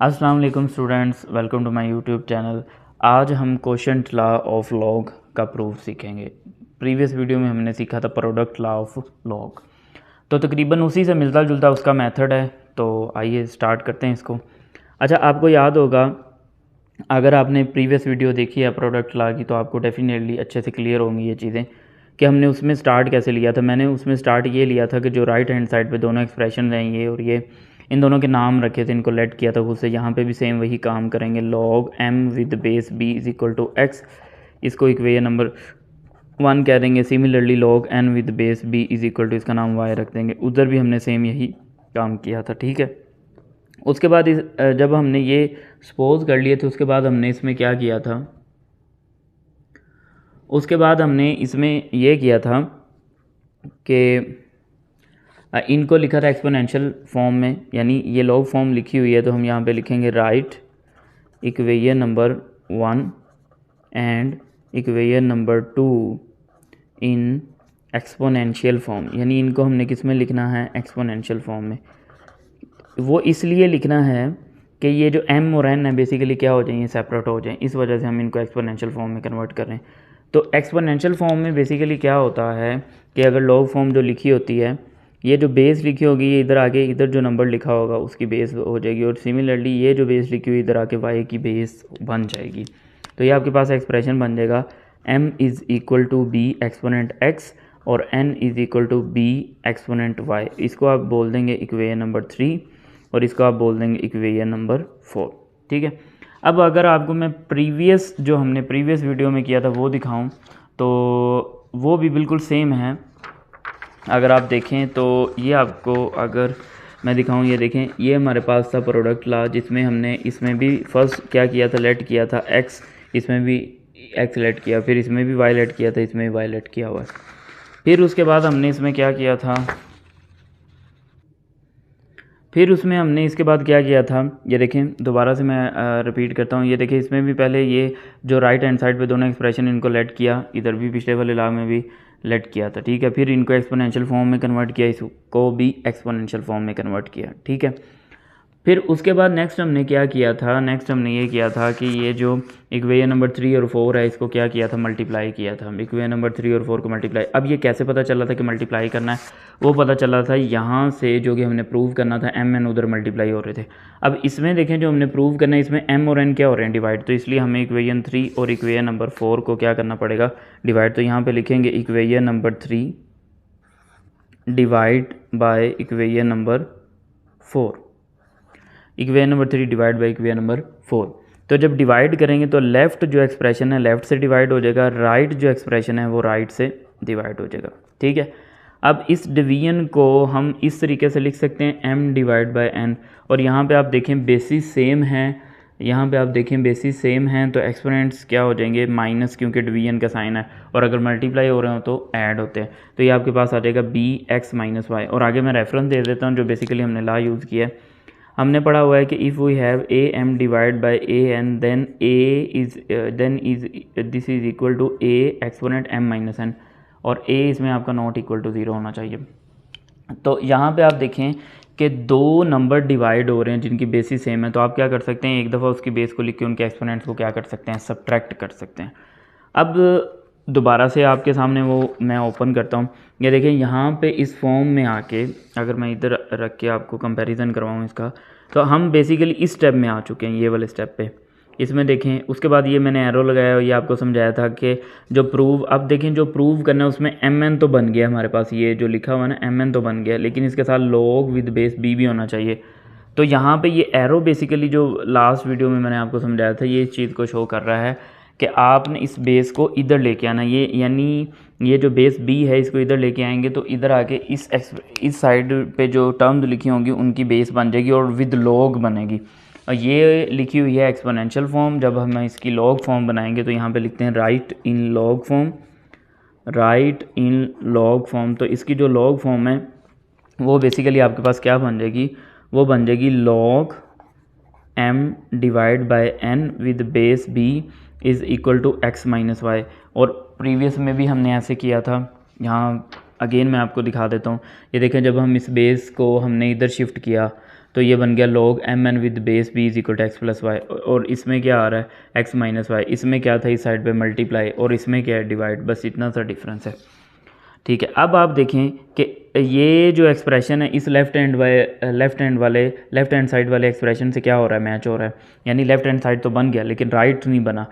अस्सलाम वालेकुम students, welcome to my YouTube channel. आज हम कोशेंट लॉ ऑफ लॉग का प्रूफ सीखेंगे। प्रीवियस वीडियो में हमने सीखा था प्रोडक्ट लॉ ऑफ लॉग, तो तकरीबन उसी से मिलता जुलता उसका मेथड है। तो आइए स्टार्ट करते हैं इसको। अच्छा, आपको याद होगा, अगर आपने प्रीवियस वीडियो देखी है प्रोडक्ट लॉ की, तो आपको डेफिनेटली अच्छे से क्लियर होंगी ये चीज़ें कि हमने उसमें स्टार्ट कैसे लिया था। मैंने उसमें स्टार्ट ये लिया था कि जो राइट हैंड साइड पे दोनों एक्सप्रेशन हैं, ये और ये, इन दोनों के नाम रखे थे, इनको लेट किया था खुद से। यहाँ पे भी सेम वही काम करेंगे। Log M with base B is equal to X, इसको इक्वेशन नंबर 1 कह देंगे। Similarly log N with base B is equal to, इसका नाम वाई रख देंगे। उधर भी हमने सेम यही काम किया था, ठीक है। उसके बाद जब हमने ये सपोज कर लिए थे, उसके बाद हमने इसमें क्या किया था, उसके बाद हमने इसमें यह किया था कि इनको लिखा था एक्सपोनेंशियल फॉर्म में, यानी ये लॉग फॉर्म लिखी हुई है, तो हम यहाँ पे लिखेंगे right equation number 1 and equation number 2 in exponential form. यानी इनको हमने किस में लिखना है, एक्सपोनेंशियल फॉर्म में। वो इसलिए लिखना है कि ये जो m और n है बेसिकली क्या हो जाए, सेपरेट हो जाए, इस वजह से हम इनको एक्सपोनेंशियल फॉर्म में कन्वर्ट कर रहे हैं। तो एक्सपोनेंशियल फॉर्म में बेसिकली क्या होता है कि अगर लॉग फॉर्म जो लिखी होती है, ये जो बेस लिखी होगी, ये इधर आके इधर जो नंबर लिखा होगा उसकी बेस हो जाएगी, और सिमिलरली ये जो बेस लिखी हुई इधर आके y की बेस बन जाएगी। तो ये आपके पास एक्सप्रेशन बन जाएगा m is equal to B exponent x और n is equal to B exponent y। इसको आप बोल देंगे इक्वेशन नंबर 3 और इसको आप बोल देंगे इक्वेशन नंबर 4, ठीक है। अब अगर आपको मैं जो हमने प्रीवियस वीडियो में किया था वो दिखाऊं, तो वो भी बिल्कुल सेम है। अगर आप देखें तो ये आपको, अगर मैं दिखाऊं, ये देखें, ये हमारे पास था प्रोडक्ट लॉ, जिसमें हमने इसमें भी फर्स्ट क्या किया था, लेट किया था x, इसमें भी x लेट किया, फिर इसमें भी y लेट किया था, इसमें भी y लेट किया हुआ है। फिर उसके बाद हमने इसमें क्या किया था, फिर उसमें हमने इसके बाद क्या किया था, ये देखें, दोबारा से मैं रिपीट करता हूँ। ये देखें, इसमें भी पहले ये जो राइट हैंड साइड पे दोनों एक्सप्रेशन, इनको लेट किया, इधर भी पिछले वाले लॉ में भी लेट किया था, ठीक है। फिर इनको एक्सपोनेंशियल फॉर्म में कन्वर्ट किया, इसको भी एक्सपोनेंशियल फॉर्म में कन्वर्ट किया, ठीक है। फिर उसके बाद नेक्स्ट हमने क्या किया था, नेक्स्ट हमने ये किया था कि ये जो इक्वेशन नंबर 3 और 4 है, इसको क्या किया था, मल्टीप्लाई किया था। इक्वेशन नंबर 3 और 4 को मल्टीप्लाई। अब ये कैसे पता चला था कि मल्टीप्लाई करना है, वो पता चला था यहाँ से, जो कि हमने प्रूव करना था, m n उधर मल्टीप्लाई हो रहे थे। अब इसमें देखें, जो हमने प्रूव करना है, इसमें m और n क्या हो रहे हैं, डिवाइड। तो इसलिए हमें इक्वेशन 3 और इक्वेशन नंबर 4 को क्या करना पड़ेगा, डिवाइड। तो यहाँ पर लिखेंगे equation number 3 divide by equation number 4, equation number 3 divide by equation number 4। तो जब डिवाइड करेंगे तो लेफ़्ट जो एक्सप्रेशन है लेफ़्ट से डिवाइड हो जाएगा, राइट जो एक्सप्रेशन है वो राइट से डिवाइड हो जाएगा, ठीक है। अब इस डिवीजन को हम इस तरीके से लिख सकते हैं m डिवाइड बाई n, और यहाँ पे आप देखें बेसिस सेम हैं, यहाँ पे आप देखें बेसिस सेम हैं, तो एक्सपोनेंट्स क्या हो जाएंगे, माइनस, क्योंकि डिवीजन का साइन है, और अगर मल्टीप्लाई हो रहे हो तो ऐड होते हैं। तो ये आपके पास आ जाएगा bx माइनस वाई। और आगे मैं रेफरेंस दे देता हूँ, जो बेसिकली हमने लॉ यूज़ किया है। हमने पढ़ा हुआ है कि if we have A M divide by A N, then this is equal to A exponent M minus N, और ए इसमें आपका नॉट इक्वल टू 0 होना चाहिए। तो यहाँ पे आप देखें कि दो नंबर डिवाइड हो रहे हैं जिनकी बेसिस सेम है, तो आप क्या कर सकते हैं, एक दफ़ा उसकी बेस को लिख के उनके एक्सपोनेंट्स को क्या कर सकते हैं, सब्ट्रैक्ट कर सकते हैं। अब दोबारा से आपके सामने वो मैं ओपन करता हूँ। ये देखें, यहाँ पे इस फॉर्म में आके अगर मैं इधर रख के आपको कंपैरिजन करवाऊँ इसका, तो हम बेसिकली इस स्टेप में आ चुके हैं, ये वाले स्टेप पे। इसमें देखें, उसके बाद ये मैंने एरो लगाया और ये आपको समझाया था कि जो प्रूव, अब देखें जो प्रूव करना है उसमें एम एन तो बन गया हमारे पास, ये जो लिखा हुआ है ना एम एन तो बन गया, लेकिन इसके साथ लॉग विद बेस बी भी होना चाहिए। तो यहाँ पे ये एरो बेसिकली जो लास्ट वीडियो में मैंने आपको समझाया था, ये इस चीज़ को शो कर रहा है कि आपने इस बेस को इधर लेके आना, ये यानी ये जो बेस बी है इसको इधर लेके आएंगे, तो इधर आके इस साइड पे जो टर्म्स लिखी होंगी उनकी बेस बन जाएगी और विद लॉग बनेगी। और ये लिखी हुई है एक्सपोनेंशियल फॉर्म। जब हम इसकी लॉग फॉर्म बनाएंगे तो यहाँ पे लिखते हैं राइट इन लॉग फॉर्म, राइट इन लॉग फॉर्म। तो इसकी जो लॉग फॉर्म है वो बेसिकली आपके पास क्या बन जाएगी, वो बन जाएगी log m divide by n with base b is equal to x minus Y. और प्रीवियस में भी हमने ऐसे किया था, यहाँ अगेन मैं आपको दिखा देता हूँ। ये देखें, जब हम इस बेस को हमने इधर शिफ्ट किया तो ये बन गया log mn with base b is equal to X plus Y, और इसमें क्या आ रहा है x माइनस वाई, इसमें क्या था इस साइड पे मल्टीप्लाई, और इसमें क्या है डिवाइड, बस इतना सा डिफरेंस है। ठीक है, अब आप देखें कि ये जो एक्सप्रेशन है इस लेफ्ट हैंड साइड वाले एक्सप्रेशन से क्या हो रहा है, मैच हो रहा है, यानी लेफ्ट हैंड साइड तो बन गया लेकिन राइट नहीं बना।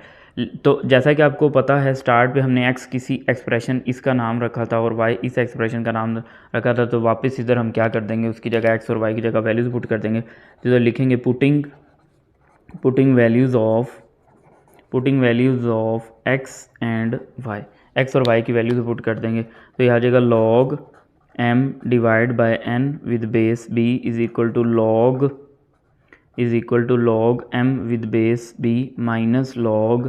तो जैसा कि आपको पता है स्टार्ट पे हमने x किसी एक्सप्रेशन इसका नाम रखा था और y इस एक्सप्रेशन का नाम रखा था, तो वापस इधर हम क्या कर देंगे, उसकी जगह x और y की जगह वैल्यूज़ पुट कर देंगे। तो इधर लिखेंगे putting values of x and y, x और y की वैल्यूज़ पुट कर देंगे। तो यह आ जाएगा log m divide by n with base b is equal to log m with base b minus log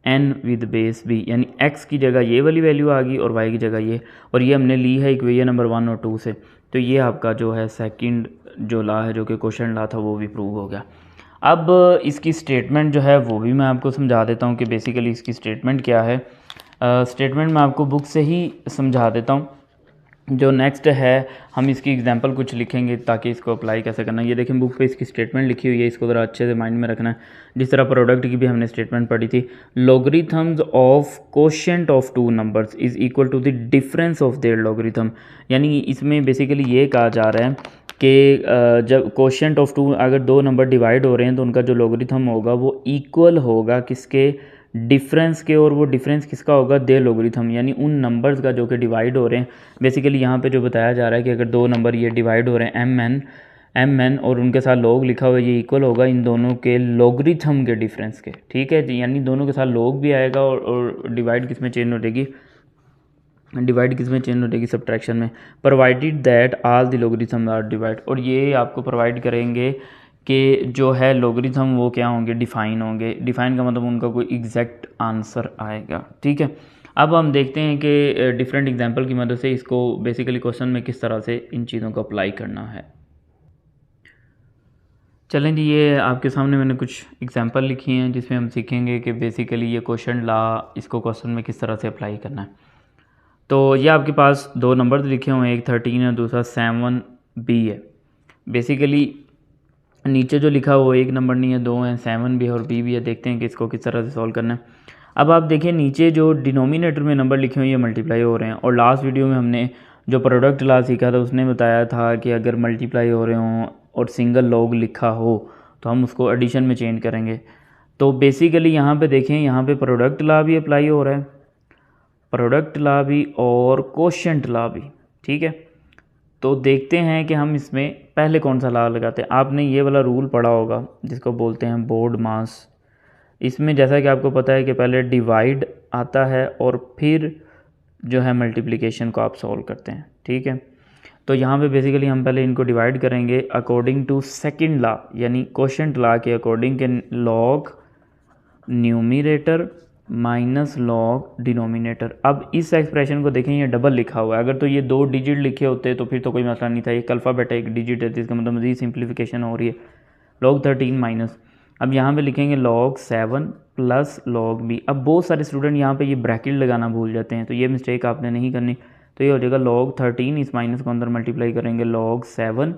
n with base b, यानी x की जगह ये वाली वैल्यू आ गई और y की जगह ये, और ये हमने ली है इक्वेशन नंबर 1 और 2 से। तो ये आपका जो है सेकंड जो लॉ है जो कि क्वेश्चन लॉ था वो भी प्रूव हो गया। अब इसकी स्टेटमेंट जो है वो भी मैं आपको समझा देता हूँ कि बेसिकली इसकी स्टेटमेंट क्या है। स्टेटमेंट मैं आपको बुक से ही समझा देता हूँ। जो नेक्स्ट है हम इसकी एग्जांपल कुछ लिखेंगे ताकि इसको अप्लाई कैसे करना है। ये देखें बुक पे इसकी स्टेटमेंट लिखी हुई है, इसको ज़रा अच्छे से माइंड में रखना है। जिस तरह प्रोडक्ट की भी हमने स्टेटमेंट पढ़ी थी, logarithms of quotient of two numbers is equal to the difference of their logarithm, यानी इसमें बेसिकली ये कहा जा रहा है कि जब कोशेंट ऑफ टू अगर दो नंबर डिवाइड हो रहे हैं तो उनका जो लॉगरिथम होगा वो इक्वल होगा किसके, डिफरेंस के, और वो डिफरेंस किसका होगा, दे लॉगरिथम, यानी उन नंबर्स का जो कि डिवाइड हो रहे हैं। बेसिकली यहाँ पे जो बताया जा रहा है कि अगर दो नंबर ये डिवाइड हो रहे हैं एम एन और उनके साथ लॉग लिखा हुआ है, ये इक्वल होगा इन दोनों के लॉगरिथम के डिफरेंस के। ठीक है जी, यानी दोनों के साथ लॉग भी आएगा और डिवाइड किस में चेंज हो जाएगी, सब्ट्रैक्शन में, provided that all the logarithm are divide, और ये आपको प्रोवाइड करेंगे कि जो है लॉगरिथम वो क्या होंगे, डिफ़ाइन होंगे। डिफ़ाइन का मतलब उनका कोई एग्जैक्ट आंसर आएगा। ठीक है, अब हम देखते हैं कि डिफरेंट एग्जांपल की मदद से इसको बेसिकली क्वेश्चन में किस तरह से इन चीज़ों को अप्लाई करना है। चलें जी, ये आपके सामने मैंने कुछ एग्जांपल लिखी हैं जिसमें हम सीखेंगे कि बेसिकली ये क्वेश्चन लॉ इसको क्वेश्चन में किस तरह से अप्लाई करना है। तो ये आपके पास दो नंबर लिखे हुए हैं, एक 13 है दूसरा 7b है। बेसिकली नीचे जो लिखा हुआ एक नंबर नहीं है, दो हैं, 7 भी है और b भी है। देखते हैं कि इसको किस तरह से सॉल्व करना है। अब आप देखिए नीचे जो डिनोमिनेटर में नंबर लिखे हुए ये मल्टीप्लाई हो रहे हैं, और लास्ट वीडियो में हमने जो प्रोडक्ट लॉ सीखा था उसने बताया था कि अगर मल्टीप्लाई हो रहे हों और सिंगल लॉग लिखा हो तो हम उसको एडिशन में चेंज करेंगे। तो बेसिकली यहाँ पे देखें, यहाँ पे प्रोडक्ट लॉ भी अप्लाई हो रहा है, प्रोडक्ट लॉ भी और कोशेंट लॉ भी। ठीक है, तो देखते हैं कि हम इसमें पहले कौन सा लॉ लगाते हैं। आपने ये वाला रूल पढ़ा होगा जिसको बोलते हैं बोर्ड मास। इसमें जैसा कि आपको पता है कि पहले डिवाइड आता है और फिर जो है मल्टीप्लिकेशन को आप सॉल्व करते हैं। ठीक है, तो यहाँ पे बेसिकली हम पहले इनको डिवाइड करेंगे अकॉर्डिंग टू सेकंड लॉ, यानी कोशेंट लॉ के अकॉर्डिंग के log numerator minus log denominator. अब इस एक्सप्रेशन को देखें, ये डबल लिखा हुआ है। अगर तो ये दो डिजिट लिखे होते तो फिर तो कोई मसला नहीं था। एक अल्फ़ाबेट है एक डिजिट है, इसका मतलब मज़ीद सिंप्लीफिकेशन हो रही है। log 13 माइनस, अब यहाँ पे लिखेंगे log 7 प्लस log b। अब बहुत सारे स्टूडेंट यहाँ पे ये ब्रैकेट लगाना भूल जाते हैं, तो ये मिस्टेक आपने नहीं करनी। तो ये हो जाएगा log 13, इस माइनस को अंदर मल्टीप्लाई करेंगे log 7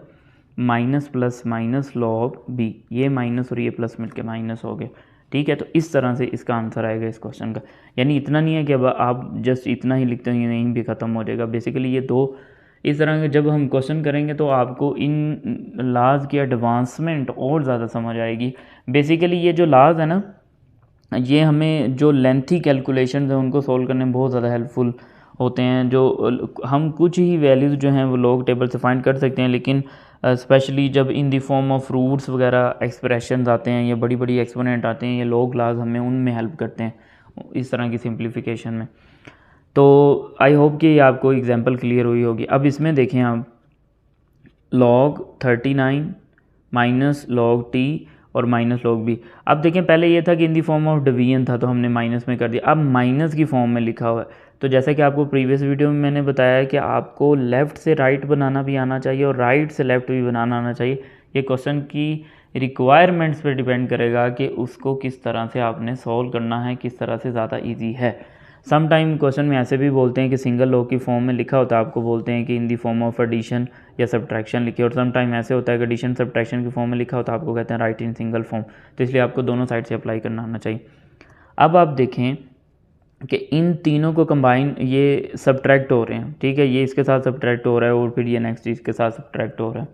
minus plus minus log b, ये माइनस और ये प्लस मिलके माइनस हो गए। ठीक है, तो इस तरह से इसका आंसर आएगा इस क्वेश्चन का। यानी इतना नहीं है कि अब आप जस्ट इतना ही लिखते हैं, नहीं भी ख़त्म हो जाएगा। बेसिकली ये दो इस तरह के जब हम क्वेश्चन करेंगे तो आपको इन लॉज की एडवांसमेंट और ज़्यादा समझ आएगी। बेसिकली ये जो लॉज है ना, ये हमें जो लेंथी कैलकुलेशन है उनको सोल्व करने में बहुत ज़्यादा हेल्पफुल होते हैं। जो हम कुछ ही वैल्यूज़ जो हैं वो लॉग टेबल से फाइंड कर सकते हैं, लेकिन स्पेशली जब in the form of roots वगैरह एक्सप्रेशंस आते हैं या बड़ी बड़ी एक्सपोनेंट आते हैं, ये लॉग लॉज हमें उनमें हेल्प करते हैं इस तरह की सिंप्लीफिकेशन में। तो आई होप कि आपको एग्जांपल क्लियर हुई होगी। अब इसमें देखें आप log 39 माइनस log t और माइनस log b। अब देखें पहले ये था कि इन दी फॉर्म ऑफ डिवीजन था तो हमने माइनस में कर दिया, अब माइनस की फॉर्म में लिखा हुआ है। तो जैसा कि आपको प्रीवियस वीडियो में मैंने बताया कि आपको लेफ़्ट से राइट बनाना भी आना चाहिए और राइट से लेफ़्ट भी बनाना आना चाहिए। ये क्वेश्चन की रिक्वायरमेंट्स पर डिपेंड करेगा कि उसको किस तरह से आपने सॉल्व करना है, किस तरह से ज़्यादा ईजी है। सम टाइम क्वेश्चन में ऐसे भी बोलते हैं कि सिंगल लॉग की फॉर्म में लिखा होता है, आपको बोलते हैं कि इन दी फॉर्म ऑफ एडिशन या सब्ट्रैक्शन लिखिए, और सम टाइम ऐसे होता है कि एडिशन सब्ट्रैक्शन की फॉर्म में लिखा होता है, आपको कहते हैं राइट इन सिंगल फॉर्म। तो इसलिए आपको दोनों साइड से अप्लाई करना आना चाहिए। अब आप देखें कि इन तीनों को कंबाइन ये सब्ट्रैक्ट हो रहे हैं, ठीक है, ये इसके साथ सब्ट्रैक्ट हो रहा है और फिर ये नेक्स्ट इसके साथ सब्ट्रैक्ट हो रहा है।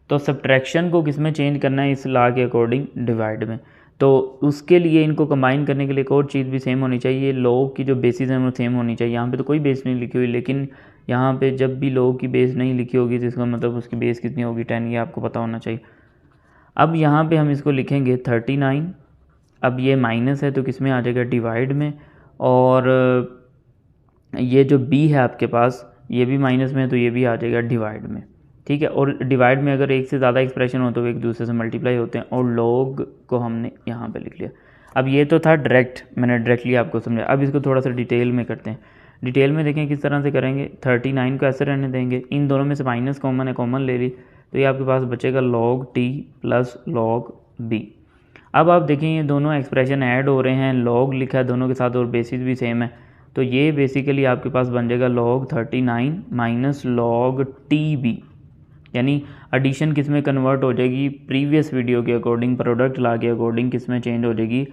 तो सब्ट्रैक्शन को किस में चेंज करना है, इस लॉ के अकॉर्डिंग डिवाइड में। तो उसके लिए इनको कंबाइन करने के लिए एक और चीज़ भी सेम होनी चाहिए, लॉग की जो बेसिस है वो सेम होनी चाहिए। यहाँ पे तो कोई बेस नहीं लिखी हुई, लेकिन यहाँ पे जब भी लॉग की बेस नहीं लिखी होगी तो इसका मतलब उसकी बेस कितनी होगी, 10, ये आपको पता होना चाहिए। अब यहाँ पे हम इसको लिखेंगे 39। अब ये माइनस है तो किस में आ जाएगा, डिवाइड में। और ये जो b है आपके पास, ये भी माइनस में है तो ये भी आ जाएगा डिवाइड में, ठीक है। और डिवाइड में अगर एक से ज़्यादा एक्सप्रेशन हो तो एक दूसरे से मल्टीप्लाई होते हैं, और लॉग को हमने यहाँ पे लिख लिया। अब ये तो था डायरेक्ट, मैंने डायरेक्टली आपको समझाया। अब इसको थोड़ा सा डिटेल में करते हैं। डिटेल में देखें किस तरह से करेंगे। 39 को ऐसे रहने देंगे, इन दोनों में से माइनस कॉमन है, कॉमन ले ली, तो ये आपके पास बचेगा log t plus log b। अब आप देखें ये दोनों एक्सप्रेशन ऐड हो रहे हैं, log लिखा है दोनों के साथ और बेसिस भी सेम है, तो ये बेसिकली आपके पास बन जाएगा log 39 माइनस log tb, यानी एडिशन किस में कन्वर्ट हो जाएगी, प्रीवियस वीडियो के अकॉर्डिंग, प्रोडक्ट लॉ के अकॉर्डिंग किस में चेंज हो जाएगी,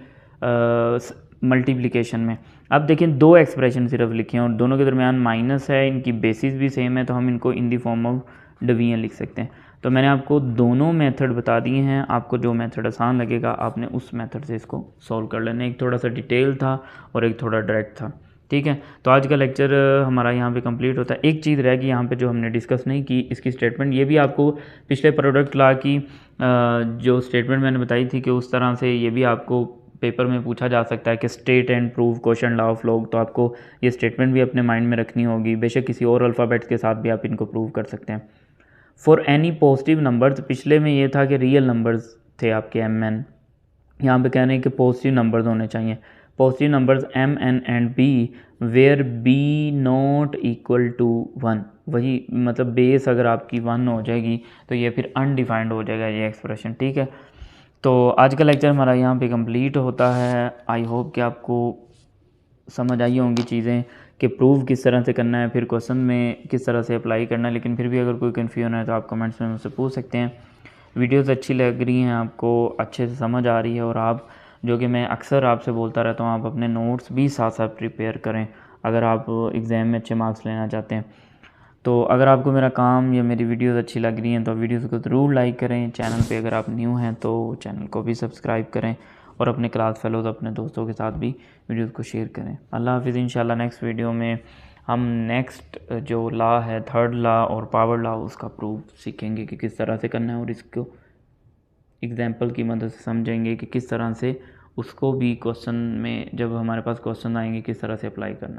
मल्टीप्लिकेशन में। अब देखें दो एक्सप्रेशन सिर्फ लिखे हैं और दोनों के दरमियान माइनस है, इनकी बेसिस भी सेम है, तो हम इनको इन दी फॉर्म ऑफ डिवीजन लिख सकते हैं। तो मैंने आपको दोनों मेथड बता दिए हैं, आपको जो मेथड आसान लगेगा आपने उस मेथड से इसको सॉल्व कर लेना। एक थोड़ा सा डिटेल था और एक थोड़ा डायरेक्ट था, ठीक है। तो आज का लेक्चर हमारा यहाँ पे कंप्लीट होता है। एक चीज़ रह गई यहाँ पे जो हमने डिस्कस नहीं की, इसकी स्टेटमेंट, ये भी आपको पिछले प्रोडक्ट लॉ की जो स्टेटमेंट मैंने बताई थी कि उस तरह से ये भी आपको पेपर में पूछा जा सकता है कि state and prove question law of log, तो आपको ये स्टेटमेंट भी अपने माइंड में रखनी होगी। बेशक किसी और अल्फ़ाबेट्स के साथ भी आप इनको प्रूव कर सकते हैं। फॉर एनी पॉजिटिव नंबर्स, पिछले में ये था कि रियल नंबर्स थे आपके mn, यहाँ पे कह रहे हैं कि पॉजिटिव नंबर्स होने चाहिए। Positive numbers mn and b where b not equal to 1, वही मतलब बेस अगर आपकी 1 हो जाएगी तो ये फिर अनडिफाइंड हो जाएगा ये एक्सप्रेशन, ठीक है। तो आज का लेक्चर हमारा यहाँ पे कंप्लीट होता है। आई होप कि आपको समझ आई होंगी चीज़ें कि प्रूव किस तरह से करना है, फिर क्वेश्चन में किस तरह से अप्लाई करना है। लेकिन फिर भी अगर कोई कन्फ्यूजन है तो आप कमेंट्स में मुझसे पूछ सकते हैं। वीडियोस अच्छी लग रही हैं, आपको अच्छे से समझ आ रही है, और आप, जो कि मैं अक्सर आपसे बोलता रहता हूँ, आप अपने नोट्स भी साथ साथ प्रिपेयर करें अगर आप एग्ज़ाम में अच्छे मार्क्स लेना चाहते हैं। तो अगर आपको मेरा काम या मेरी वीडियोस अच्छी लग रही हैं तो वीडियोस को ज़रूर लाइक करें। चैनल पे अगर आप न्यू हैं तो चैनल को भी सब्सक्राइब करें, और अपने क्लास फेलोज, अपने दोस्तों के साथ भी वीडियोस को शेयर करें। अल्लाह हाफिज़। इंशाल्लाह नेक्स्ट वीडियो में हम नेक्स्ट जो लॉ है, थर्ड लॉ और पावर लॉ, उसका प्रूफ सीखेंगे कि किस तरह से करना है, और इसको एग्जाम्पल की मदद से समझेंगे कि किस तरह से उसको भी क्वेश्चन में, जब हमारे पास क्वेश्चन आएंगे, किस तरह से अप्लाई करना है।